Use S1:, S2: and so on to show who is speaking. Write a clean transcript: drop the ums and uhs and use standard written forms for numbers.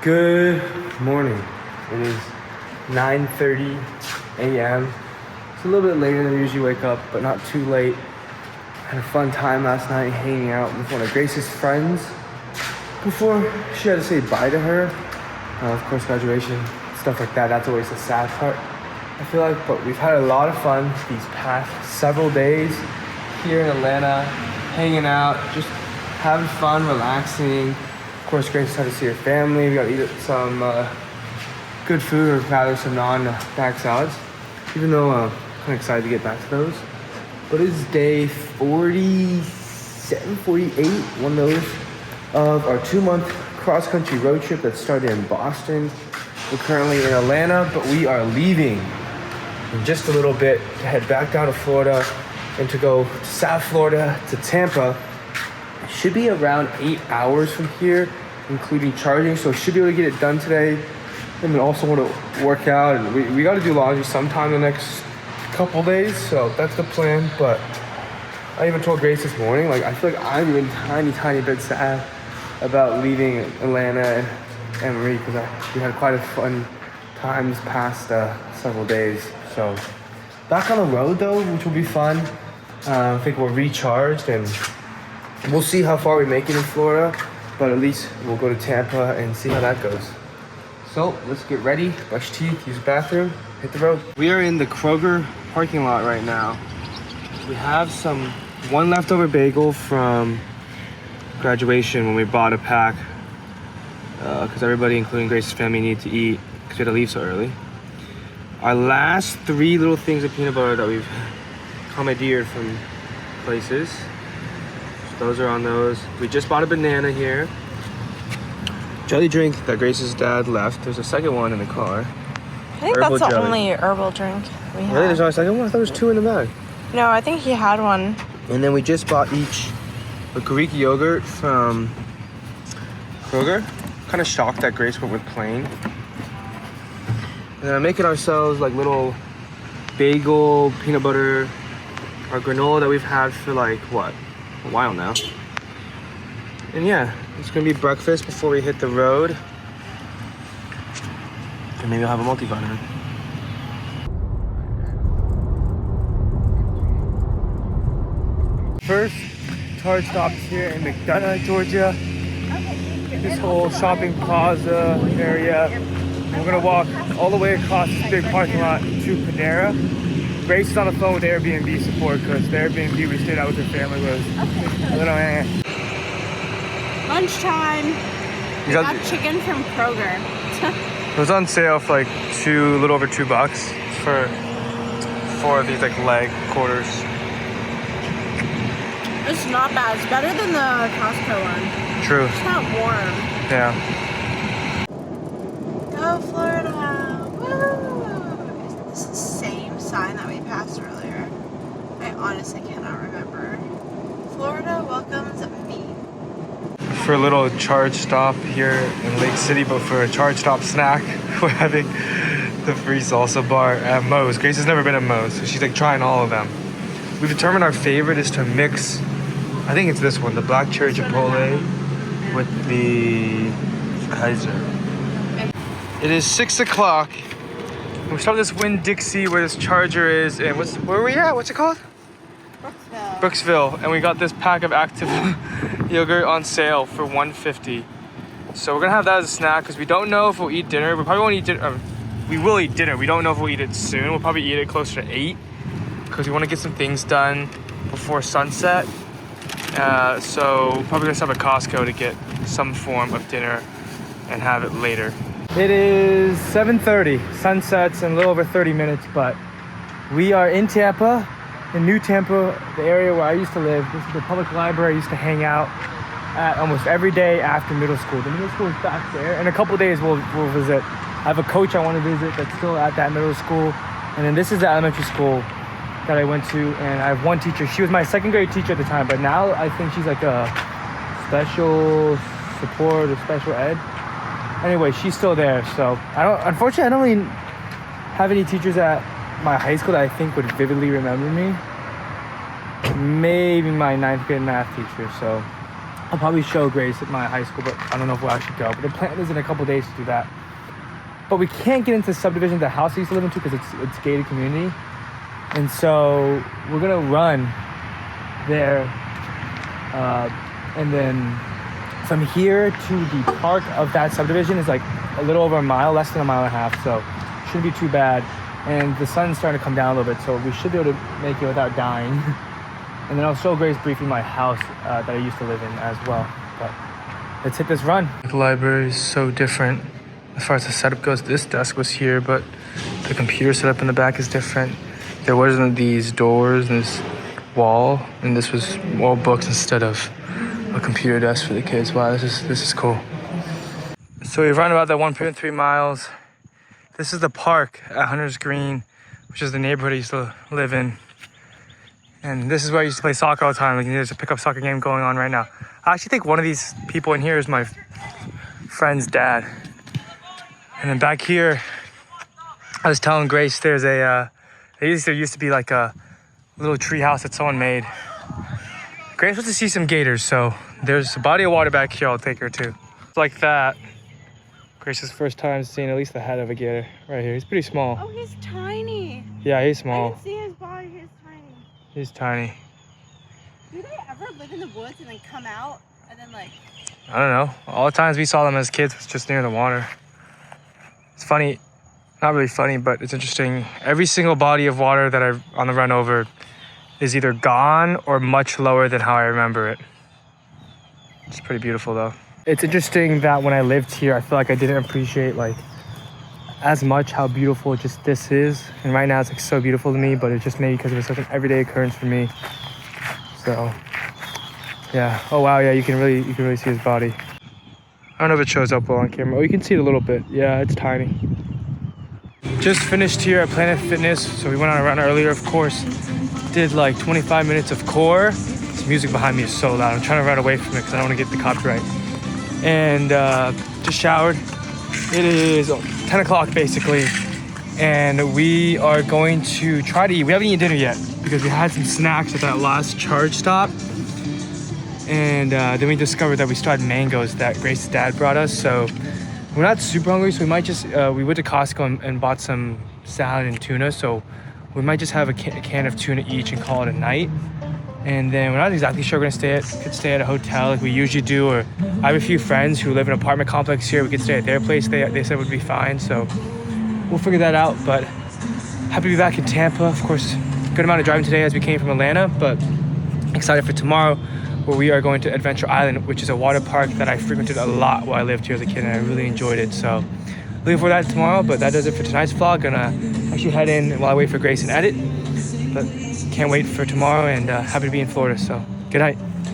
S1: Good morning. It is 9:30 a.m. It's a little bit later than we usually wake up, but not too late. Had a fun time last night hanging out with one of Grace's friends before she had to say bye to her. Of course, graduation, stuff like that, that's always the sad part, I feel like. But we've had a lot of fun these past several days here in Atlanta, hanging out, just having fun, relaxing. Of course, Grace had to see her family. We got to eat some good food, or rather some non-bag salads, even though I'm kind of excited to get back to those. But it's day 47, 48, one of those, of our 2-month cross-country road trip that started in Boston. We're currently in Atlanta, but we are leaving in just a little bit to head back down to Florida and to go to South Florida to Tampa. It should be around 8 hours from here, including charging, so should be able to get it done today. And then also want to work out, and we got to do laundry sometime the next couple days, so that's the plan. But I even told Grace this morning, like, I feel like I'm even tiny bit sad about leaving Atlanta and Marie, because we had quite a fun time this past several days. So back on the road though, which will be fun. I think we're recharged, and we'll see how far we make it in Florida, but at least we'll go to Tampa and see how that goes. So let's get ready, brush teeth, use the bathroom, hit the road. We are in the Kroger parking lot right now. We have one leftover bagel from graduation when we bought a pack, because everybody, including Grace's family, needed to eat because we had to leave so early. Our last 3 little things of peanut butter that we've commandeered from places. So those are on those. We just bought a banana here. Jelly drink that Grace's dad left. There's a second one in the car.
S2: I think
S1: Herbal
S2: that's the
S1: jelly.
S2: only herbal drink we have.
S1: Really? There's not a second one? I thought there was 2 in the bag.
S2: No, I think he had one.
S1: And then we just bought each a Greek yogurt from Kroger. Kind of shocked that Grace went with plain. And then I'm making ourselves like little bagel, peanut butter, our granola that we've had for like, what, a while now. And yeah, it's gonna be breakfast before we hit the road. And maybe I'll have a multivitamin. First charge stops here in McDonough, Georgia. This whole shopping plaza area. We're gonna walk all the way across this big parking lot to Panera. Grace is on the phone with Airbnb support because the Airbnb we stayed out with her family was a little
S2: Lunchtime. We got chicken from Kroger.
S1: It was on sale for like a little over $2 for 4 of these like leg quarters.
S2: It's not bad. It's better than the Costco one.
S1: True.
S2: It's not warm.
S1: Yeah.
S2: Go Florida! Woo! Is this the same sign that we passed earlier? I honestly cannot remember. Florida welcomes me.
S1: For a little charge stop here in Lake City, but for a charge stop snack, we're having the free salsa bar at Moe's. Grace has never been at Moe's, so she's like trying all of them. We've determined our favorite is to mix, I think it's this one, the black cherry chipotle with the Kaiser. It is 6 o'clock. We stopped this Winn-Dixie where this charger is, and where are we at? What's it called? Brooksville. And we got this pack of active yogurt on sale for $1.50. So we're gonna have that as a snack because we don't know if we'll eat dinner. We probably won't eat dinner. We will eat dinner. We don't know if we'll eat it soon. We'll probably eat it closer to 8 because we want to get some things done before sunset. So we're probably gonna stop at Costco to get some form of dinner and have it later. It is 7:30. Sunsets in a little over 30 minutes, but we are in Tampa, in New Tampa, the area where I used to live. This is the public library I used to hang out at almost every day after middle school. The middle school is back there. In a couple days, we'll visit. I have a coach I want to visit that's still at that middle school. And then this is the elementary school that I went to, and I have one teacher. She was my 2nd grade teacher at the time, but now I think she's like a special support or special ed. Anyway, she's still there. So unfortunately, I don't really have any teachers at my high school that I think would vividly remember me. Maybe my 9th grade math teacher. So I'll probably show Grace at my high school, but I don't know if we'll actually go. But the plan is in a couple days to do that. But we can't get into the subdivision the house I used to live into because it's gated community. And so we're gonna run there. And then from here to the park of that subdivision is like a little over a mile, less than a mile and a half. So shouldn't be too bad. And the sun's starting to come down a little bit, so we should be able to make it without dying. And then I'll show Grace briefly my house that I used to live in as well. But let's hit this run. The library is so different as far as the setup goes. This desk was here, but the computer setup in the back is different. There wasn't these doors and this wall, and this was all books instead of a computer desk for the kids. Wow, this is cool. So we've run about that 1.3 miles. This is the park at Hunter's Green, which is the neighborhood I used to live in. And this is where I used to play soccer all the time. Like, there's a pickup soccer game going on right now. I actually think one of these people in here is my friend's dad. And then back here, I was telling Grace there's there used to be like a little tree house that someone made. Grace wants to see some gators, so there's a body of water back here I'll take her to. Like that. Grace's first time seeing at least the head of a gator right here. He's pretty small.
S2: Oh, he's tiny.
S1: Yeah, he's small.
S2: I can see his body. He's tiny.
S1: He's tiny.
S2: Do they ever live in the woods and then come out and then like...
S1: I don't know. All the times we saw them as kids was just near the water. It's funny. Not really funny, but it's interesting. Every single body of water that I've on the run over is either gone or much lower than how I remember it. It's pretty beautiful though. It's interesting that when I lived here, I feel like I didn't appreciate like as much how beautiful just this is. And right now it's like so beautiful to me, but it's just maybe because it was such an everyday occurrence for me. So yeah. Oh wow, yeah, you can really see his body. I don't know if it shows up well on camera. Oh, you can see it a little bit. Yeah, it's tiny. Just finished here at Planet Fitness. So we went on a run earlier, of course. Did like 25 minutes of core. This music behind me is so loud. I'm trying to run away from it because I don't want to get the copyright. And just showered. It is 10 o'clock basically. And we are going to try to eat. We haven't eaten dinner yet because we had some snacks at that last charge stop. And then we discovered that we still had mangoes that Grace's dad brought us. So we're not super hungry, so we might just, we went to Costco and bought some salad and tuna. So we might just have a can of tuna each and call it a night. And then we're not exactly sure we're gonna could stay at a hotel like we usually do, or I have a few friends who live in an apartment complex here. We could stay at their place. They said would be fine. So we'll figure that out, but happy to be back in Tampa. Of course, good amount of driving today as we came from Atlanta, but excited for tomorrow, where we are going to Adventure Island, which is a water park that I frequented a lot while I lived here as a kid, and I really enjoyed it. So looking for that tomorrow, but that does it for tonight's vlog. Gonna actually head in while I wait for Grace and edit, but can't wait for tomorrow, and happy to be in Florida. So good night.